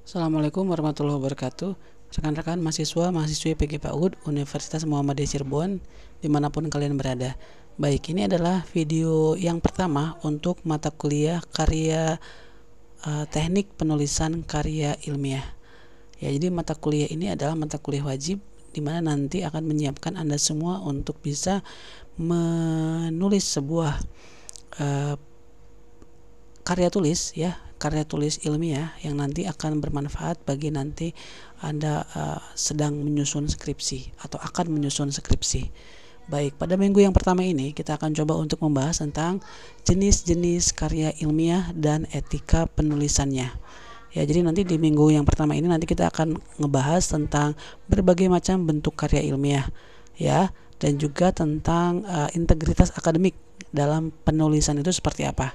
Assalamualaikum warahmatullahi wabarakatuh. Rekan-rekan mahasiswa-mahasiswi PG PAUD Universitas Muhammadiyah Cirebon dimanapun kalian berada. Baik, ini adalah video yang pertama untuk mata kuliah karya teknik penulisan karya ilmiah. Ya, jadi mata kuliah ini adalah mata kuliah wajib di mana nanti akan menyiapkan Anda semua untuk bisa menulis sebuah karya tulis ilmiah yang nanti akan bermanfaat bagi nanti Anda sedang menyusun skripsi atau akan menyusun skripsi. Baik, pada minggu yang pertama ini kita akan coba untuk membahas tentang jenis-jenis karya ilmiah dan etika penulisannya. Ya, jadi nanti di minggu yang pertama ini nanti kita akan ngebahas tentang berbagai macam bentuk karya ilmiah, ya, dan juga tentang integritas akademik dalam penulisan itu seperti apa.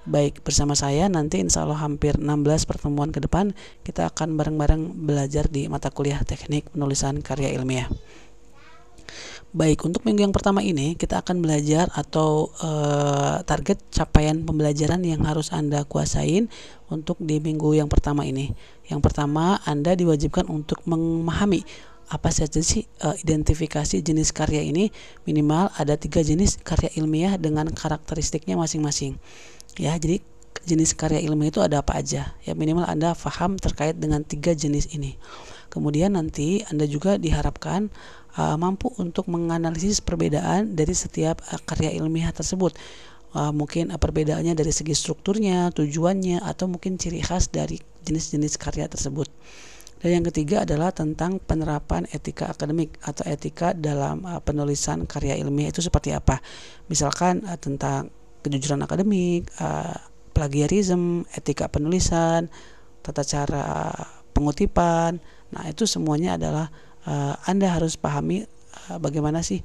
Baik, bersama saya nanti insya Allah hampir 16 pertemuan ke depan kita akan bareng-bareng belajar di mata kuliah teknik penulisan karya ilmiah. Baik, untuk minggu yang pertama ini kita akan belajar atau target capaian pembelajaran yang harus Anda kuasain untuk di minggu yang pertama ini. Yang pertama, Anda diwajibkan untuk memahami apa saja sih identifikasi jenis karya ini. Minimal ada 3 jenis karya ilmiah dengan karakteristiknya masing-masing. Ya, jadi jenis karya ilmiah itu ada apa aja? Ya, minimal Anda paham terkait dengan 3 jenis ini. Kemudian nanti Anda juga diharapkan mampu untuk menganalisis perbedaan dari setiap karya ilmiah tersebut. Mungkin perbedaannya dari segi strukturnya, tujuannya, atau mungkin ciri khas dari jenis-jenis karya tersebut. Dan yang ketiga adalah tentang penerapan etika akademik atau etika dalam penulisan karya ilmiah itu seperti apa. Misalkan tentang kejujuran akademik, plagiarisme, etika penulisan, tata cara pengutipan. Nah, itu semuanya adalah Anda harus pahami bagaimana sih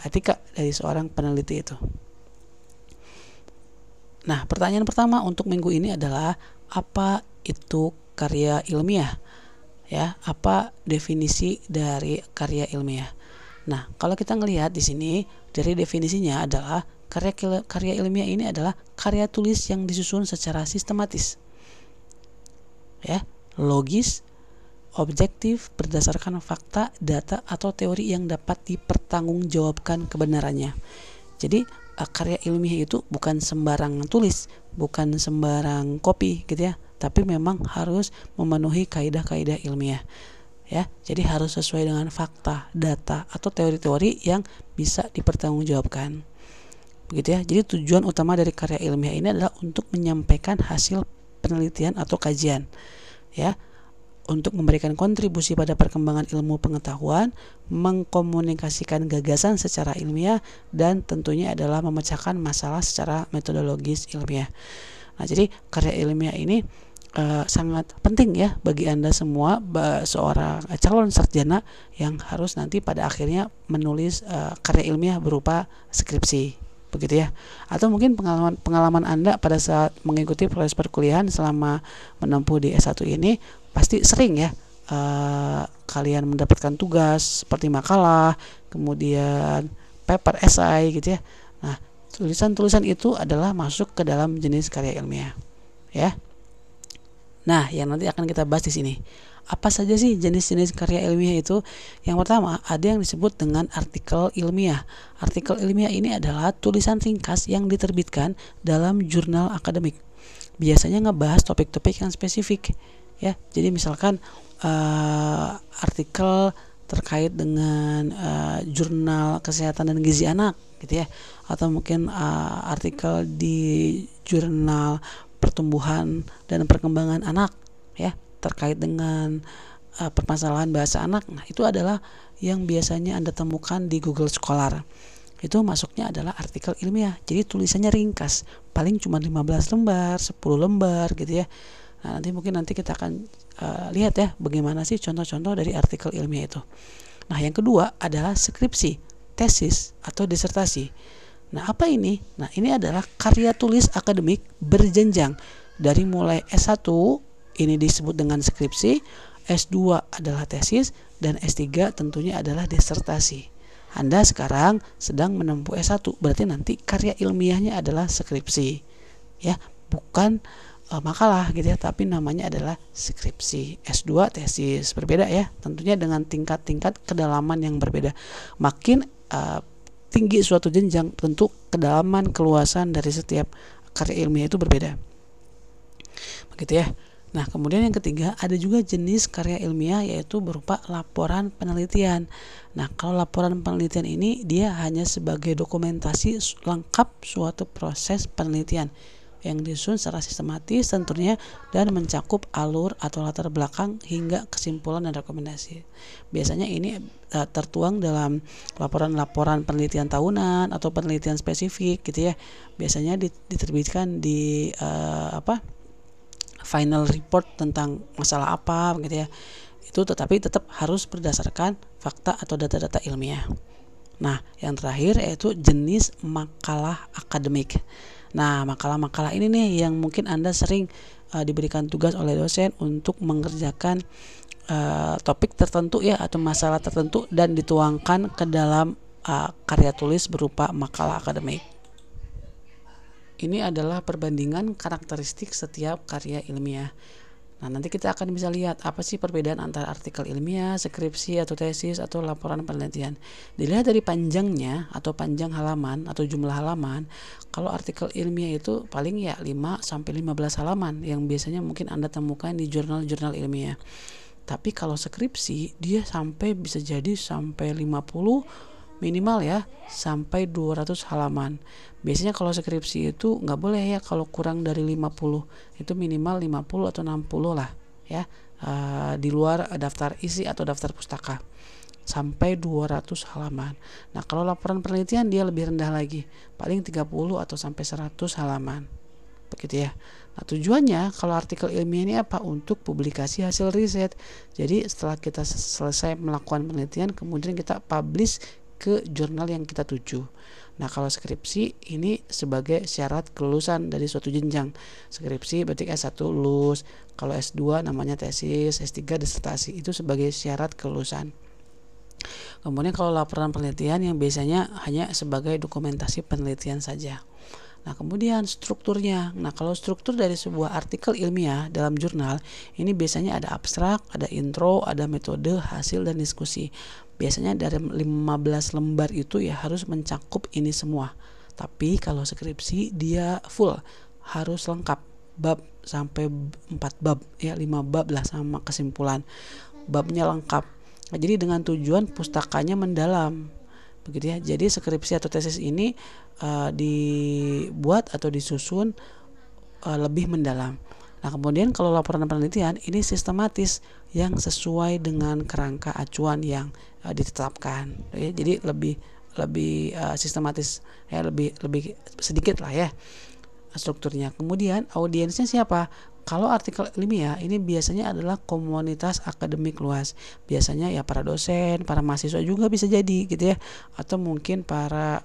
etika dari seorang peneliti itu. Nah, pertanyaan pertama untuk minggu ini adalah apa itu karya ilmiah? Ya, apa definisi dari karya ilmiah? Nah, kalau kita ngelihat di sini dari definisinya adalah karya ilmiah ini adalah karya tulis yang disusun secara sistematis, ya, logis, objektif, berdasarkan fakta, data, atau teori yang dapat dipertanggungjawabkan kebenarannya. Jadi karya ilmiah itu bukan sembarang tulis, bukan sembarang copy gitu ya, tapi memang harus memenuhi kaidah-kaidah ilmiah. Ya, jadi harus sesuai dengan fakta, data, atau teori-teori yang bisa dipertanggungjawabkan. Begitu ya. Jadi tujuan utama dari karya ilmiah ini adalah untuk menyampaikan hasil penelitian atau kajian, ya, untuk memberikan kontribusi pada perkembangan ilmu pengetahuan, mengkomunikasikan gagasan secara ilmiah, dan tentunya adalah memecahkan masalah secara metodologis ilmiah. Nah, jadi karya ilmiah ini sangat penting ya bagi Anda semua, seorang calon sarjana yang harus nanti pada akhirnya menulis karya ilmiah berupa skripsi, begitu ya. Atau mungkin pengalaman Anda pada saat mengikuti proses perkuliahan selama menempuh di S1 ini pasti sering ya kalian mendapatkan tugas seperti makalah, kemudian paper esai gitu ya. Nah, tulisan-tulisan itu adalah masuk ke dalam jenis karya ilmiah, ya. Nah, yang nanti akan kita bahas di sini. Apa saja sih jenis-jenis karya ilmiah itu? Yang pertama, ada yang disebut dengan artikel ilmiah. Artikel ilmiah ini adalah tulisan ringkas yang diterbitkan dalam jurnal akademik. Biasanya ngebahas topik-topik yang spesifik, ya. Jadi misalkan artikel terkait dengan jurnal kesehatan dan gizi anak gitu ya, atau mungkin artikel di jurnal pertumbuhan dan perkembangan anak, ya, terkait dengan permasalahan bahasa anak. Nah, itu adalah yang biasanya Anda temukan di Google Scholar. Itu masuknya adalah artikel ilmiah. Jadi tulisannya ringkas, paling cuma 15 lembar, 10 lembar gitu ya. Nah, nanti kita akan lihat ya bagaimana sih contoh-contoh dari artikel ilmiah itu. Nah, yang kedua adalah skripsi, tesis, atau disertasi. Nah, apa ini? Nah, ini adalah karya tulis akademik berjenjang dari mulai S1 ini disebut dengan skripsi, S2 adalah tesis, dan S3 tentunya adalah disertasi. Anda sekarang sedang menempuh S1, berarti nanti karya ilmiahnya adalah skripsi, ya, bukan makalah gitu ya, tapi namanya adalah skripsi. S2 tesis, berbeda ya, tentunya dengan tingkat-tingkat kedalaman yang berbeda. Makin tinggi suatu jenjang, tentu kedalaman keluasan dari setiap karya ilmiah itu berbeda. Begitu ya. Nah, kemudian yang ketiga, ada juga jenis karya ilmiah yaitu berupa laporan penelitian. Nah, kalau laporan penelitian ini dia hanya sebagai dokumentasi lengkap suatu proses penelitian yang disusun secara sistematis tentunya dan mencakup alur atau latar belakang hingga kesimpulan dan rekomendasi. Biasanya ini tertuang dalam laporan-laporan penelitian tahunan atau penelitian spesifik gitu ya. Biasanya diterbitkan di final report tentang masalah apa gitu ya. Itu tetapi tetap harus berdasarkan fakta atau data-data ilmiah. Nah, yang terakhir yaitu jenis makalah akademik. Nah, makalah-makalah ini nih yang mungkin Anda sering diberikan tugas oleh dosen untuk mengerjakan topik tertentu ya atau masalah tertentu dan dituangkan ke dalam karya tulis berupa makalah akademik. Ini adalah perbandingan karakteristik setiap karya ilmiah. Nah, nanti kita akan bisa lihat apa sih perbedaan antara artikel ilmiah, skripsi atau tesis atau laporan penelitian. Dilihat dari panjangnya atau panjang halaman atau jumlah halaman. Kalau artikel ilmiah itu paling ya 5 sampai 15 halaman yang biasanya mungkin Anda temukan di jurnal-jurnal ilmiah. Tapi kalau skripsi dia bisa jadi sampai 50 minimal ya sampai 200 halaman. Biasanya kalau skripsi itu nggak boleh ya kalau kurang dari 50, itu minimal 50 atau 60 lah ya, di luar daftar isi atau daftar pustaka sampai 200 halaman. Nah, kalau laporan penelitian dia lebih rendah lagi, paling 30 atau sampai 100 halaman. Begitu ya. Nah, tujuannya kalau artikel ilmiah ini apa? Untuk publikasi hasil riset. Jadi setelah kita selesai melakukan penelitian, kemudian kita publish ke jurnal yang kita tuju. Nah, kalau skripsi ini sebagai syarat kelulusan dari suatu jenjang. Skripsi berarti S1 lulus, kalau S2 namanya tesis, S3 disertasi, itu sebagai syarat kelulusan. Kemudian kalau laporan penelitian yang biasanya hanya sebagai dokumentasi penelitian saja. Nah, kemudian strukturnya. Nah, kalau struktur dari sebuah artikel ilmiah dalam jurnal, ini biasanya ada abstrak, ada intro, ada metode, hasil, dan diskusi. Biasanya dari 15 lembar itu ya harus mencakup ini semua. Tapi kalau skripsi dia full, harus lengkap. Bab sampai 4 bab, ya 5 bab lah sama kesimpulan. Babnya lengkap. Nah, jadi dengan tujuan pustakanya mendalam. Begitu ya. Jadi skripsi atau tesis ini dibuat atau disusun lebih mendalam. Nah, kemudian kalau laporan penelitian ini sistematis yang sesuai dengan kerangka acuan yang ditetapkan. Ya, jadi lebih sistematis ya, lebih sedikit lah ya strukturnya. Kemudian audiensnya siapa? Kalau artikel ilmiah ini biasanya adalah komunitas akademik luas. Biasanya ya para dosen, para mahasiswa juga bisa jadi gitu ya. Atau mungkin para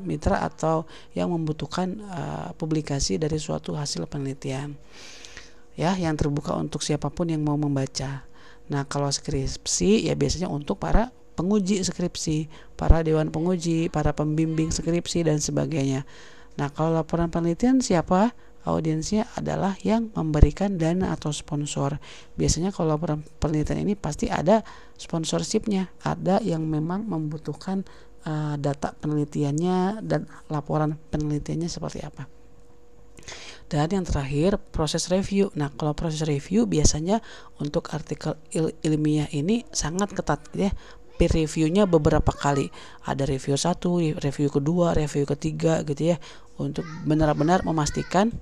mitra atau yang membutuhkan publikasi dari suatu hasil penelitian. Ya, yang terbuka untuk siapapun yang mau membaca. Nah, kalau skripsi ya biasanya untuk para penguji skripsi, para dewan penguji, para pembimbing skripsi dan sebagainya. Nah, kalau laporan penelitian siapa? Audiensnya adalah yang memberikan dana atau sponsor. Biasanya kalau laporan penelitian ini pasti ada sponsorshipnya, ada yang memang membutuhkan data penelitiannya dan laporan penelitiannya seperti apa. Dan yang terakhir proses review. Nah, kalau proses review biasanya untuk artikel ilmiah ini sangat ketat ya. Peer reviewnya beberapa kali. Ada review 1, review kedua, review ketiga gitu ya, untuk benar-benar memastikan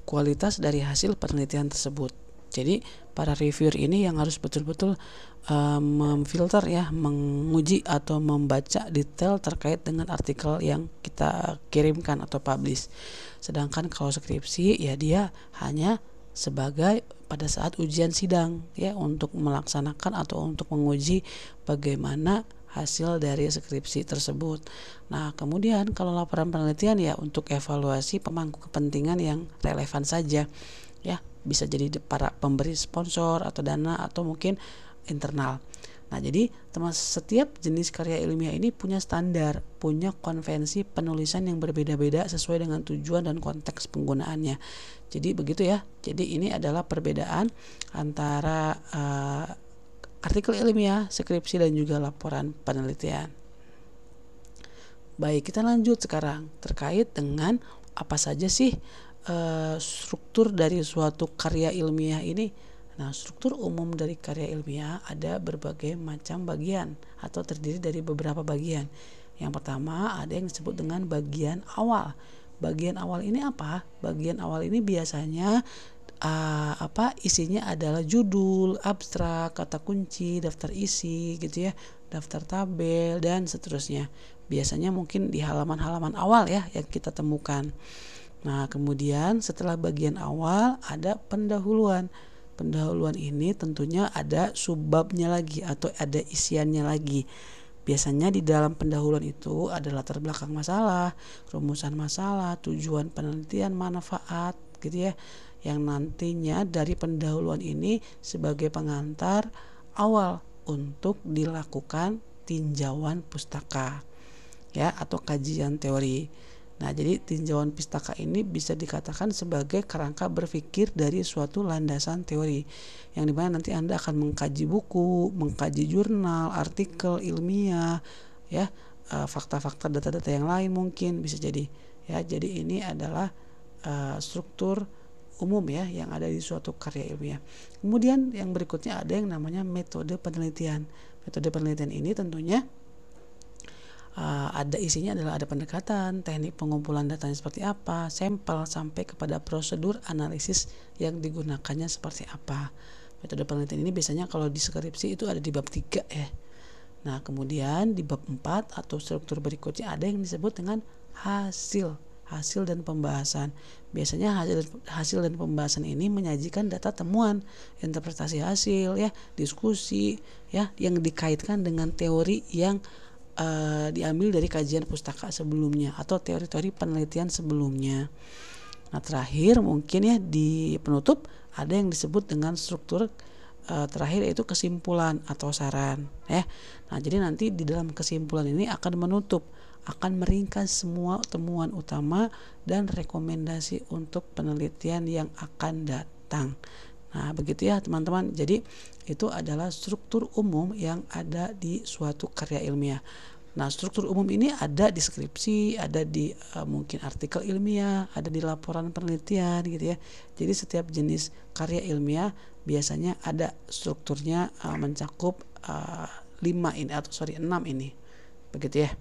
kualitas dari hasil penelitian tersebut. Jadi para reviewer ini yang harus betul-betul memfilter ya, menguji atau membaca detail terkait dengan artikel yang kita kirimkan atau publish. Sedangkan kalau skripsi ya dia hanya sebagai pada saat ujian sidang ya, untuk melaksanakan atau untuk menguji bagaimana hasil dari skripsi tersebut. Nah, kemudian kalau laporan penelitian ya untuk evaluasi pemangku kepentingan yang relevan saja ya, bisa jadi para pemberi sponsor atau dana atau mungkin internal. Nah, jadi setiap jenis karya ilmiah ini punya standar, punya konvensi penulisan yang berbeda-beda sesuai dengan tujuan dan konteks penggunaannya. Jadi begitu ya. Jadi ini adalah perbedaan antara artikel ilmiah, skripsi, dan juga laporan penelitian. Baik, kita lanjut sekarang terkait dengan apa saja sih struktur dari suatu karya ilmiah ini. Nah, struktur umum dari karya ilmiah ada berbagai macam bagian atau terdiri dari beberapa bagian. Yang pertama ada yang disebut dengan bagian awal. Bagian awal ini apa? Bagian awal ini biasanya isinya adalah judul, abstrak, kata kunci, daftar isi gitu ya, daftar tabel dan seterusnya. Biasanya mungkin di halaman-halaman awal ya yang kita temukan. Nah, kemudian setelah bagian awal ada pendahuluan. Pendahuluan ini tentunya ada subbabnya lagi atau ada isiannya lagi. Biasanya di dalam pendahuluan itu ada latar belakang masalah, rumusan masalah, tujuan penelitian, manfaat gitu ya. Yang nantinya dari pendahuluan ini sebagai pengantar awal untuk dilakukan tinjauan pustaka ya atau kajian teori. Nah, jadi tinjauan pustaka ini bisa dikatakan sebagai kerangka berpikir dari suatu landasan teori, yang dimana nanti Anda akan mengkaji buku, mengkaji jurnal, artikel ilmiah, ya, fakta-fakta, data-data yang lain mungkin bisa jadi. Ya, jadi ini adalah struktur umum ya yang ada di suatu karya ilmiah. Kemudian yang berikutnya ada yang namanya metode penelitian. Metode penelitian ini tentunya ada isinya adalah ada pendekatan, teknik pengumpulan datanya seperti apa, sampel sampai kepada prosedur analisis yang digunakannya seperti apa. Metode penelitian ini biasanya kalau di skripsi itu ada di bab 3 ya. Nah, kemudian di bab 4 atau struktur berikutnya ada yang disebut dengan hasil dan pembahasan. Biasanya hasil dan pembahasan ini menyajikan data temuan, interpretasi hasil ya, diskusi ya yang dikaitkan dengan teori yang diambil dari kajian pustaka sebelumnya atau teori-teori penelitian sebelumnya. Nah, terakhir mungkin ya di penutup ada yang disebut dengan struktur terakhir yaitu kesimpulan atau saran ya. Nah, jadi nanti di dalam kesimpulan ini akan menutup, akan meringkas semua temuan utama dan rekomendasi untuk penelitian yang akan datang. Nah, begitu ya teman-teman. Jadi itu adalah struktur umum yang ada di suatu karya ilmiah. Nah, struktur umum ini ada di skripsi, ada di mungkin artikel ilmiah, ada di laporan penelitian gitu ya. Jadi setiap jenis karya ilmiah biasanya ada strukturnya mencakup 6 ini. Begitu ya.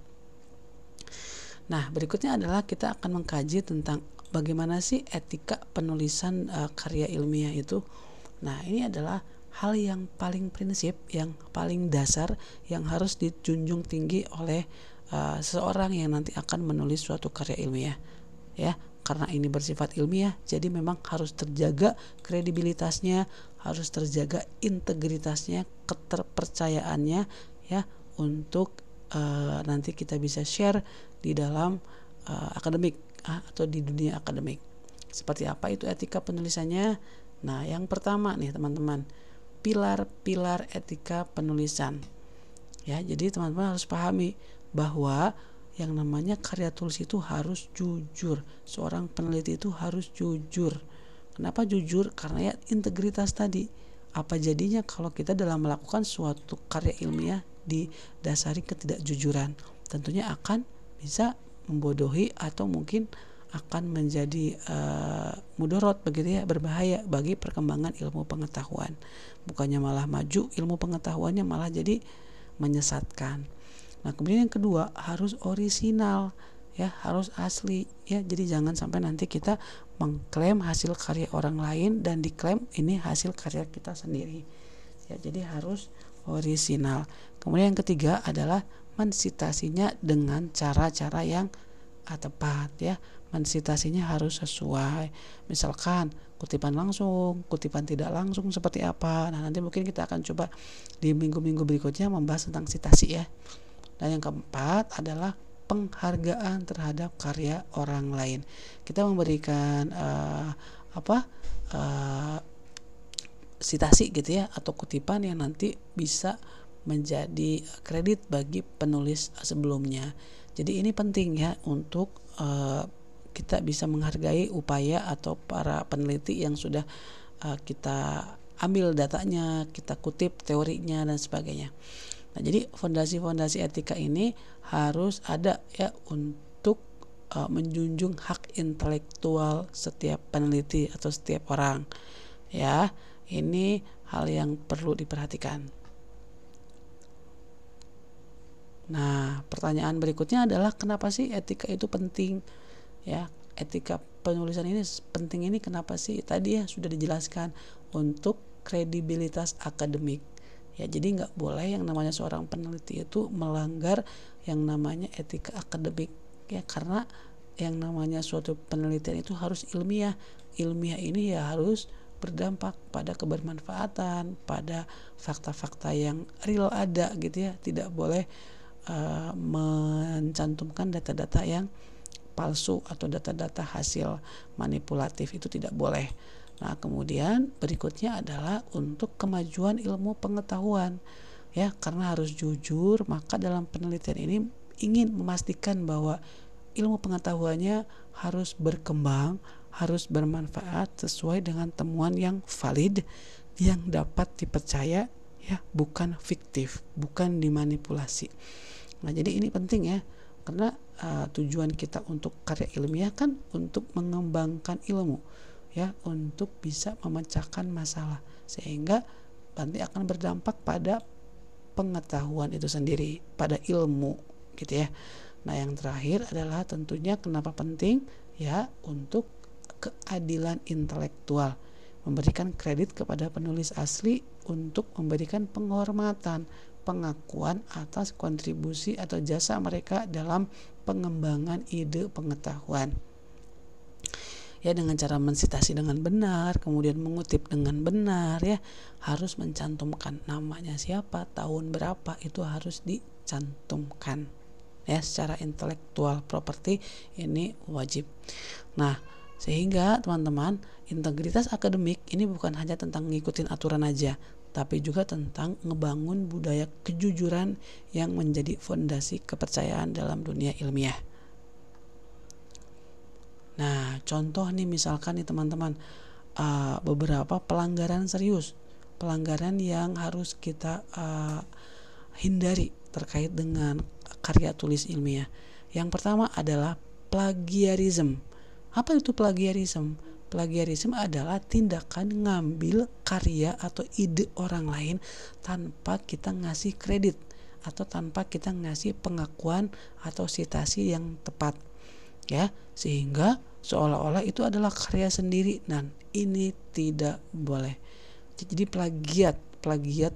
Nah, berikutnya adalah kita akan mengkaji tentang bagaimana sih etika penulisan karya ilmiah itu. Nah, ini adalah hal yang paling prinsip, yang paling dasar, yang harus dijunjung tinggi oleh seseorang yang nanti akan menulis suatu karya ilmiah. Ya, karena ini bersifat ilmiah, jadi memang harus terjaga kredibilitasnya, harus terjaga integritasnya, keterpercayaannya, ya, untuk nanti kita bisa share di dalam akademik atau di dunia akademik. Seperti apa itu etika penulisannya? Nah, yang pertama nih teman-teman, pilar-pilar etika penulisan. Ya, jadi teman-teman harus pahami bahwa yang namanya karya tulis itu harus jujur. Seorang peneliti itu harus jujur. Kenapa jujur? Karena ya integritas tadi. Apa jadinya kalau kita dalam melakukan suatu karya ilmiah didasari ketidakjujuran? Tentunya akan bisa membodohi atau mungkin akan menjadi mudorot begitu ya, berbahaya bagi perkembangan ilmu pengetahuan. Bukannya malah maju ilmu pengetahuannya, malah jadi menyesatkan. Nah, kemudian yang kedua harus orisinal ya, harus asli ya. Jadi jangan sampai nanti kita mengklaim hasil karya orang lain dan diklaim ini hasil karya kita sendiri. Ya, jadi harus orisinal. Kemudian yang ketiga adalah mensitasinya dengan cara-cara yang tepat ya. Mensitasinya harus sesuai. Misalkan kutipan langsung, kutipan tidak langsung seperti apa. Nah, nanti mungkin kita akan coba di minggu-minggu berikutnya membahas tentang sitasi ya. Dan yang keempat adalah penghargaan terhadap karya orang lain. Kita memberikan sitasi gitu ya, atau kutipan yang nanti bisa menjadi kredit bagi penulis sebelumnya. Jadi ini penting ya untuk kita bisa menghargai upaya atau para peneliti yang sudah kita ambil datanya, kita kutip teorinya dan sebagainya. Nah, jadi fondasi-fondasi etika ini harus ada ya untuk menjunjung hak intelektual setiap peneliti atau setiap orang. Ya, ini hal yang perlu diperhatikan. Nah, pertanyaan berikutnya adalah kenapa sih etika itu penting? Ya, etika penulisan ini penting ini kenapa sih? Tadi ya sudah dijelaskan untuk kredibilitas akademik. Ya, jadi nggak boleh yang namanya seorang peneliti itu melanggar yang namanya etika akademik. Ya, karena yang namanya suatu penelitian itu harus ilmiah. Ilmiah ini ya harus berdampak pada kebermanfaatan, pada fakta-fakta yang real ada gitu ya. Tidak boleh mencantumkan data-data yang palsu atau data-data hasil manipulatif, itu tidak boleh. Nah, kemudian berikutnya adalah untuk kemajuan ilmu pengetahuan. Ya, karena harus jujur, maka dalam penelitian ini ingin memastikan bahwa ilmu pengetahuannya harus berkembang, harus bermanfaat sesuai dengan temuan yang valid, yang dapat dipercaya, ya, bukan fiktif, bukan dimanipulasi. Nah, jadi ini penting ya, karena tujuan kita untuk karya ilmiah kan untuk mengembangkan ilmu, ya, untuk bisa memecahkan masalah, sehingga nanti akan berdampak pada pengetahuan itu sendiri, pada ilmu, gitu ya. Nah, yang terakhir adalah tentunya kenapa penting, ya, untuk keadilan intelektual, memberikan kredit kepada penulis asli untuk memberikan penghormatan, pengakuan atas kontribusi atau jasa mereka dalam pengembangan ide pengetahuan. Ya, dengan cara mensitasi dengan benar, kemudian mengutip dengan benar, ya, harus mencantumkan namanya siapa, tahun berapa, itu harus dicantumkan. Ya, secara intelektual properti ini wajib. Nah, sehingga teman-teman, integritas akademik ini bukan hanya tentang ngikutin aturan aja, tapi juga tentang ngebangun budaya kejujuran yang menjadi fondasi kepercayaan dalam dunia ilmiah. Nah, contoh nih misalkan nih teman-teman, beberapa pelanggaran serius, pelanggaran yang harus kita hindari terkait dengan karya tulis ilmiah. Yang pertama adalah plagiarisme. Apa itu plagiarisme? Plagiarisme adalah tindakan ngambil karya atau ide orang lain tanpa kita ngasih kredit atau tanpa kita ngasih pengakuan atau sitasi yang tepat, ya, sehingga seolah-olah itu adalah karya sendiri, dan ini tidak boleh. Jadi plagiat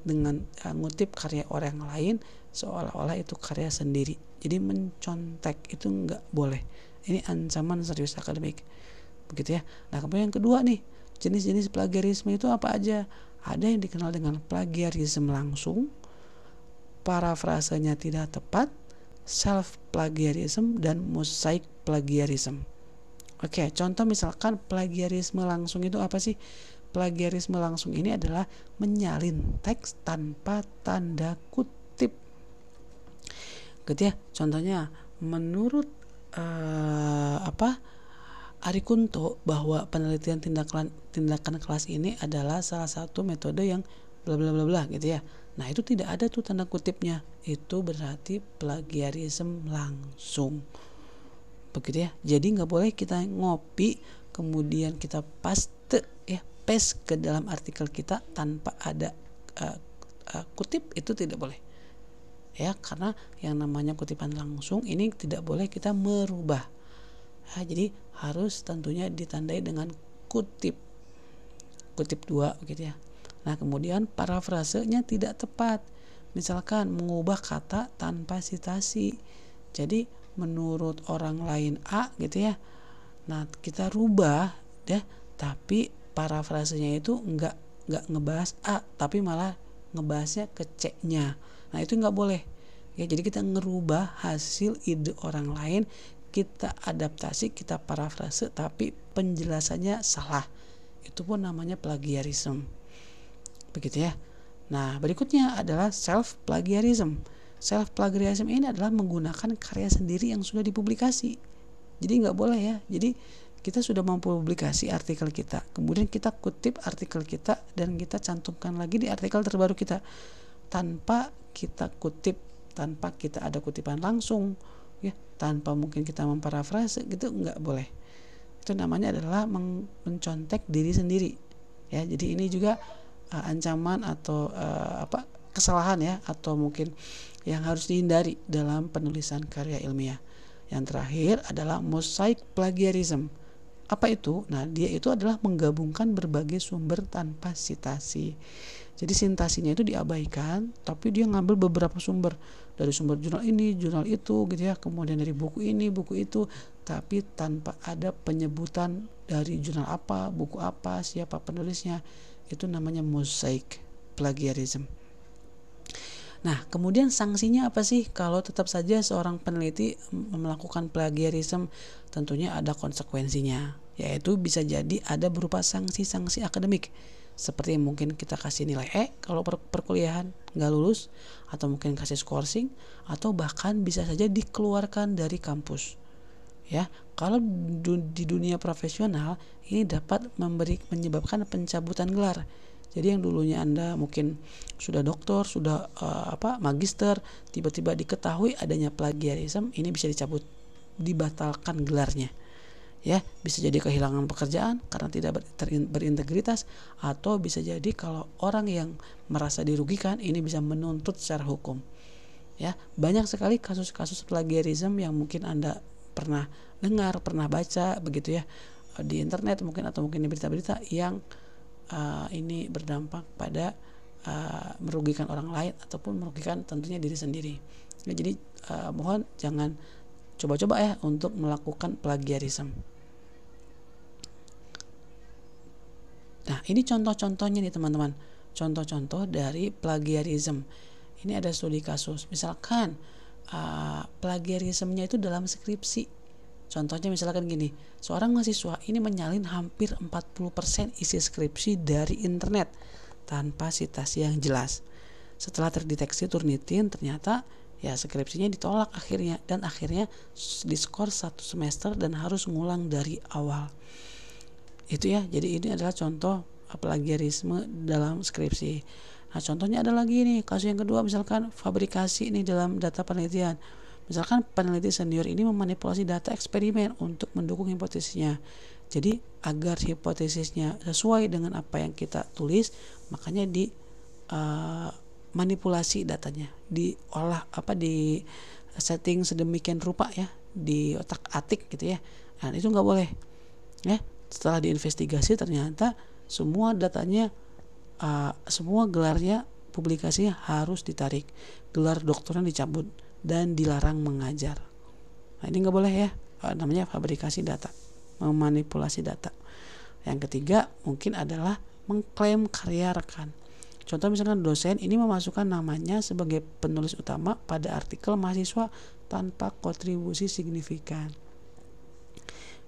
dengan ngutip karya orang lain seolah-olah itu karya sendiri. Jadi mencontek itu nggak boleh. Ini ancaman serius akademik. Begitu ya. Nah, kemudian yang kedua nih, jenis-jenis plagiarisme itu apa aja? Ada yang dikenal dengan plagiarisme langsung, parafrasenya tidak tepat, self plagiarism, dan mosaic plagiarism. Oke, contoh misalkan plagiarisme langsung itu apa sih? Plagiarisme langsung ini adalah menyalin teks tanpa tanda kutip. Gitu ya. Contohnya menurut Ari Kunto bahwa penelitian tindakan kelas ini adalah salah satu metode yang bla bla bla bla gitu ya. Nah, itu tidak ada tuh tanda kutipnya. Itu berarti plagiarisme langsung. Begitu ya. Jadi nggak boleh kita ngopi kemudian kita paste ke dalam artikel kita tanpa ada kutip, itu tidak boleh. Ya, karena yang namanya kutipan langsung ini tidak boleh kita merubah. Jadi harus tentunya ditandai dengan kutip 2 gitu ya. Nah, kemudian parafrasenya tidak tepat, misalkan mengubah kata tanpa sitasi. Jadi menurut orang lain A gitu ya, nah kita rubah deh, tapi parafrasenya itu nggak ngebahas A, tapi malah ngebahasnya ke C-nya. Nah, itu nggak boleh ya. Jadi kita ngerubah hasil ide orang lain, kita adaptasi, kita parafrase, tapi penjelasannya salah. Itu pun namanya plagiarisme. Begitu ya. Nah, berikutnya adalah self plagiarism. Self plagiarism ini adalah menggunakan karya sendiri yang sudah dipublikasi. Jadi nggak boleh ya. Jadi kita sudah mempublikasi artikel kita, kemudian kita kutip artikel kita dan kita cantumkan lagi di artikel terbaru kita tanpa kita kutip, tanpa kita ada kutipan langsung, ya, tanpa mungkin kita memparafrase gitu, nggak boleh. Itu namanya adalah mencontek diri sendiri. Ya, jadi ini juga ancaman atau kesalahan ya, atau mungkin yang harus dihindari dalam penulisan karya ilmiah. Yang terakhir adalah mosaic plagiarism. Apa itu? Nah, dia itu adalah menggabungkan berbagai sumber tanpa sitasi. Jadi sintasinya itu diabaikan, tapi dia ngambil beberapa sumber, dari sumber jurnal ini, jurnal itu gitu ya, kemudian dari buku ini, buku itu, tapi tanpa ada penyebutan dari jurnal apa, buku apa, siapa penulisnya. Itu namanya mosaic plagiarism. Nah, kemudian sanksinya apa sih kalau tetap saja seorang peneliti melakukan plagiarism? Tentunya ada konsekuensinya, yaitu bisa jadi ada berupa sanksi-sanksi akademik, seperti mungkin kita kasih nilai E kalau perkuliahan nggak lulus, atau mungkin kasih skorsing, atau bahkan bisa saja dikeluarkan dari kampus. Ya, kalau di dunia profesional ini dapat menyebabkan pencabutan gelar. Jadi yang dulunya Anda mungkin sudah doktor, sudah magister, tiba-tiba diketahui adanya plagiarism, ini bisa dicabut, dibatalkan gelarnya. Ya, bisa jadi kehilangan pekerjaan karena tidak berintegritas, atau bisa jadi kalau orang yang merasa dirugikan ini bisa menuntut secara hukum. Ya, banyak sekali kasus-kasus plagiarism yang mungkin Anda pernah dengar, pernah baca begitu ya di internet mungkin, atau mungkin di berita-berita yang ini berdampak pada merugikan orang lain ataupun merugikan tentunya diri sendiri. Ya, jadi mohon jangan coba-coba ya untuk melakukan plagiarism. Nah, ini contoh-contohnya nih teman-teman. Contoh-contoh dari plagiarism. Ini ada studi kasus. Misalkan plagiarismnya itu dalam skripsi. Contohnya misalkan gini, seorang mahasiswa ini menyalin hampir 40% isi skripsi dari internet tanpa sitasi yang jelas. Setelah terdeteksi Turnitin, ternyata ya skripsinya ditolak akhirnya, dan akhirnya diskor 1 semester dan harus ngulang dari awal. Itu ya, jadi ini adalah contoh plagiarisme dalam skripsi. Nah, contohnya ada lagi nih, kasus yang kedua misalkan fabrikasi ini dalam data penelitian. Misalkan peneliti senior ini memanipulasi data eksperimen untuk mendukung hipotesisnya. Jadi agar hipotesisnya sesuai dengan apa yang kita tulis, makanya di manipulasi datanya, diolah di setting sedemikian rupa ya, di otak-atik gitu ya. Nah, itu nggak boleh. Ya, setelah diinvestigasi ternyata semua datanya, semua gelarnya, publikasinya harus ditarik, gelar doktornya dicabut dan dilarang mengajar. Nah, ini nggak boleh ya, namanya fabrikasi data, memanipulasi data. Yang ketiga mungkin adalah mengklaim karya rekan. Contoh misalkan dosen ini memasukkan namanya sebagai penulis utama pada artikel mahasiswa tanpa kontribusi signifikan.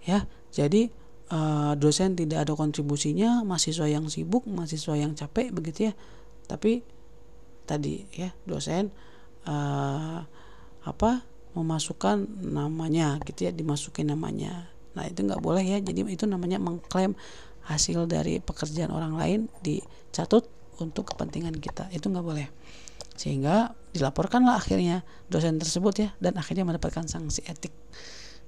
Ya, jadi dosen tidak ada kontribusinya, mahasiswa yang sibuk, mahasiswa yang capek begitu ya. Tapi tadi ya, dosen memasukkan namanya gitu ya, dimasukin namanya. Nah, itu nggak boleh ya. Jadi itu namanya mengklaim hasil dari pekerjaan orang lain dicatut untuk kepentingan kita. Itu nggak boleh. Sehingga dilaporkanlah akhirnya dosen tersebut ya, dan akhirnya mendapatkan sanksi etik.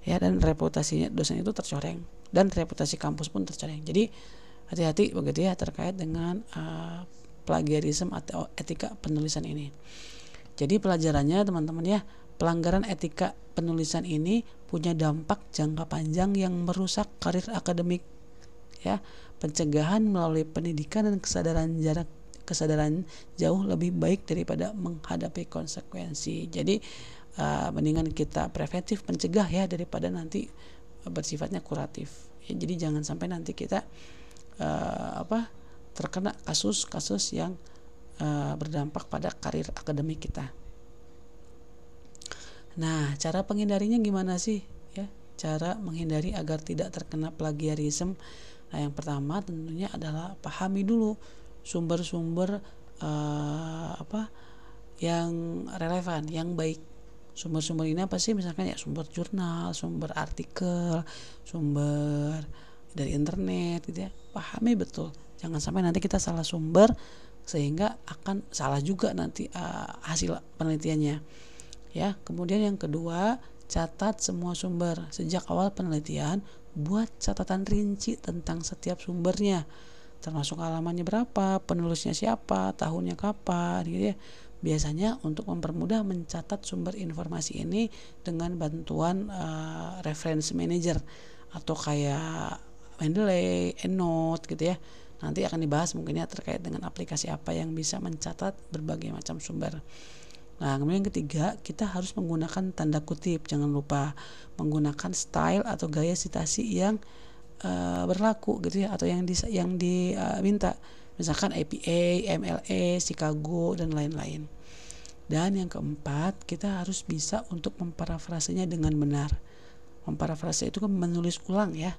Ya, dan reputasinya dosen itu tercoreng dan reputasi kampus pun tercoreng. Jadi hati-hati begitu ya terkait dengan plagiarisme atau etika penulisan ini. Jadi pelajarannya teman-teman ya, pelanggaran etika penulisan ini punya dampak jangka panjang yang merusak karir akademik ya. Pencegahan melalui pendidikan dan kesadaran jauh lebih baik daripada menghadapi konsekuensi. Jadi mendingan kita preventif, mencegah ya, daripada nanti bersifatnya kuratif ya. Jadi jangan sampai nanti kita terkena kasus-kasus yang berdampak pada karir akademik kita. Nah, cara penghindarinya gimana sih ya? Cara menghindari agar tidak terkena plagiarisme. Nah, yang pertama tentunya adalah pahami dulu sumber-sumber yang relevan, yang baik. Sumber-sumber ini apa sih? Misalkan ya sumber jurnal, sumber artikel, sumber dari internet gitu ya. Pahami betul. Jangan sampai nanti kita salah sumber sehingga akan salah juga nanti hasil penelitiannya. Ya, kemudian yang kedua, catat semua sumber. Sejak awal penelitian, buat catatan rinci tentang setiap sumbernya. Termasuk halamannya berapa, penulisnya siapa, tahunnya kapan gitu ya. Biasanya untuk mempermudah mencatat sumber informasi ini dengan bantuan reference manager atau kayak Mendeley, EndNote gitu ya. Nanti akan dibahas mungkin ya terkait dengan aplikasi apa yang bisa mencatat berbagai macam sumber. Nah, kemudian yang ketiga, kita harus menggunakan tanda kutip. Jangan lupa menggunakan style atau gaya sitasi yang berlaku gitu ya, atau yang diminta. Misalkan APA, MLA, Chicago, dan lain-lain. Dan yang keempat, kita harus bisa untuk memparafrasenya dengan benar. Memparafrase itu kan menulis ulang ya.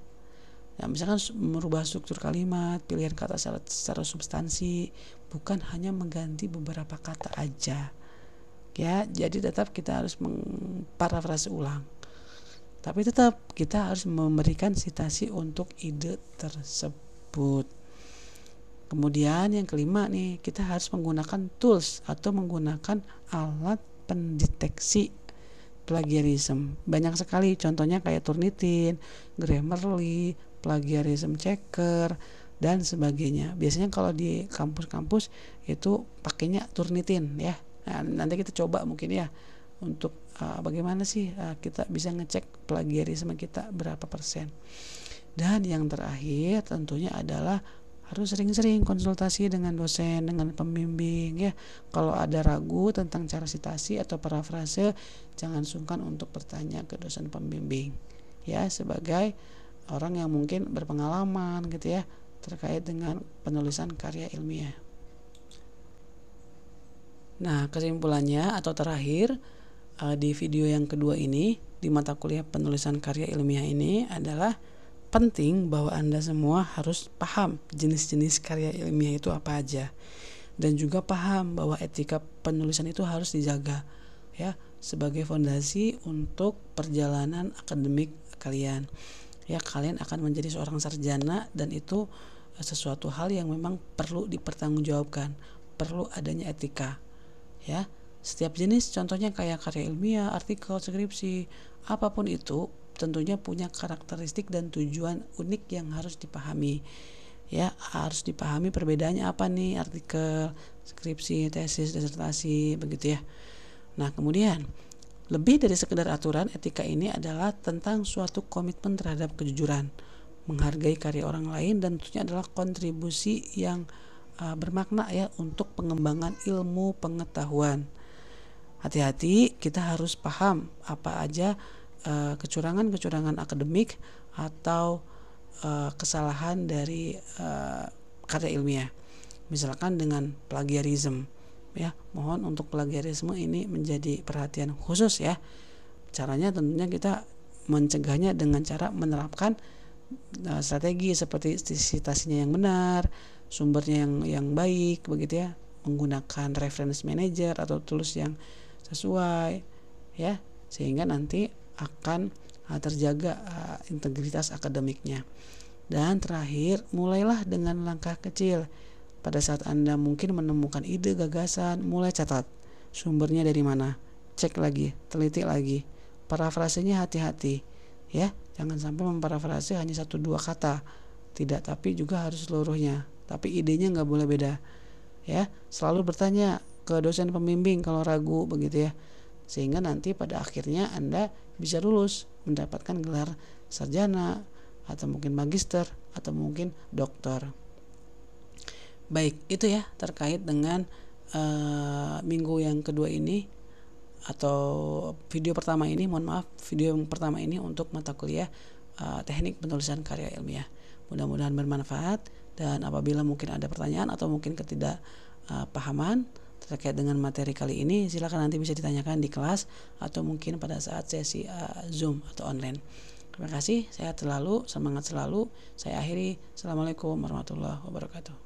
Ya, misalkan merubah struktur kalimat, pilihan kata secara substansi, bukan hanya mengganti beberapa kata aja. Ya, jadi tetap kita harus memparafrase ulang. Tapi tetap kita harus memberikan sitasi untuk ide tersebut. Kemudian yang kelima nih, kita harus menggunakan tools atau menggunakan alat pendeteksi plagiarism. Banyak sekali contohnya kayak Turnitin, Grammarly, Plagiarism Checker, dan sebagainya. Biasanya kalau di kampus-kampus itu pakainya Turnitin ya. Nah, nanti kita coba mungkin ya untuk bagaimana sih kita bisa ngecek plagiarisme kita berapa persen. Dan yang terakhir tentunya adalah harus sering-sering konsultasi dengan dosen, dengan pembimbing ya. Kalau ada ragu tentang cara sitasi atau parafrase, jangan sungkan untuk bertanya ke dosen pembimbing ya, sebagai orang yang mungkin berpengalaman gitu ya terkait dengan penulisan karya ilmiah. Nah, kesimpulannya atau terakhir di video yang kedua ini, di mata kuliah penulisan karya ilmiah ini adalah penting bahwa Anda semua harus paham jenis-jenis karya ilmiah itu apa aja, dan juga paham bahwa etika penulisan itu harus dijaga ya, sebagai fondasi untuk perjalanan akademik kalian. Ya, kalian akan menjadi seorang sarjana dan itu sesuatu hal yang memang perlu dipertanggungjawabkan, perlu adanya etika. Ya, setiap jenis contohnya kayak karya ilmiah, artikel, skripsi, apapun itu tentunya punya karakteristik dan tujuan unik yang harus dipahami. Ya, harus dipahami perbedaannya apa nih artikel, skripsi, tesis, disertasi, begitu ya. Nah, kemudian lebih dari sekedar aturan, etika ini adalah tentang suatu komitmen terhadap kejujuran, menghargai karya orang lain, dan tentunya adalah kontribusi yang bermakna ya untuk pengembangan ilmu pengetahuan. Hati-hati, kita harus paham apa aja kecurangan-kecurangan akademik atau kesalahan dari karya ilmiah. Misalkan dengan plagiarism ya, mohon untuk plagiarisme ini menjadi perhatian khusus ya. Caranya tentunya kita mencegahnya dengan cara menerapkan strategi seperti citasinya yang benar, sumbernya yang baik begitu ya, menggunakan reference manager atau tools yang sesuai ya, sehingga nanti akan terjaga integritas akademiknya. Dan terakhir, mulailah dengan langkah kecil. Pada saat Anda mungkin menemukan ide gagasan, mulai catat sumbernya dari mana, cek lagi, teliti lagi, parafrasenya hati-hati ya, jangan sampai memparafrase hanya 1-2 kata, tidak, tapi juga harus seluruhnya, tapi idenya nggak boleh beda ya. Selalu bertanya ke dosen pembimbing kalau ragu begitu ya, sehingga nanti pada akhirnya Anda bisa lulus mendapatkan gelar sarjana atau mungkin magister atau mungkin doktor. Baik, itu ya terkait dengan minggu yang kedua ini atau video pertama ini, mohon maaf, video yang pertama ini untuk mata kuliah teknik penulisan karya ilmiah. Mudah-mudahan bermanfaat, dan apabila mungkin ada pertanyaan atau mungkin ketidakpahaman terkait dengan materi kali ini, silakan nanti bisa ditanyakan di kelas atau mungkin pada saat sesi Zoom atau online. Terima kasih, sehat selalu, semangat selalu. Saya akhiri. Assalamualaikum warahmatullahi wabarakatuh.